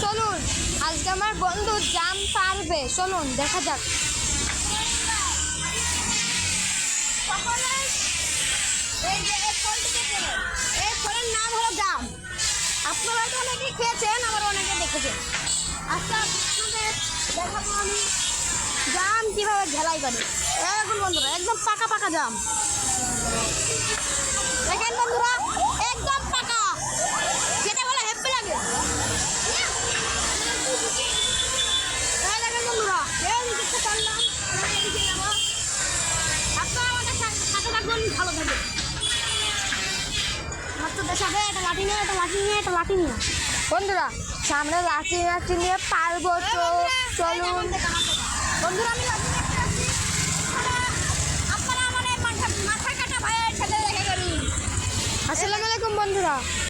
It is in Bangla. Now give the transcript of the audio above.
চলুন আজকে আমার বন্ধু জাম পারবে, চলুন দেখা যাক। এই ফলের নাম হলো জাম। আপনারা তো অনেকেই খেয়েছেন, আবার অনেকে দেখেছেন। আজকে আপনাদের দেখাবো আমি জাম কিভাবে ঝালাই করে। এখন বন্ধুরা একদম পাকা পাকা জাম দেখেন বন্ধুরা, একদম পাকা, যেটা বলে হ্যাপি লাগে। দেখেন বন্ধুরা, দেখতে পারলাম আপনারা আমাদের সাথে থাকুন, ভালো থাকবেন। মাত্র দেখাবে একটা লাঠি নিয়ে, একটা লাঠি নিয়ে, একটা লাঠি নিয়ে। বন্ধুরা সামনে লাঠি লাঠি নিয়ে পারবো তো, চলুন বন্ধুরা। আমি লাঠি নিয়ে আসছি, আপনারা আমাদের মাথা কাটা ভাইয়ের সাথে দেখা করুন। আসসালামু আলাইকুম বন্ধুরা।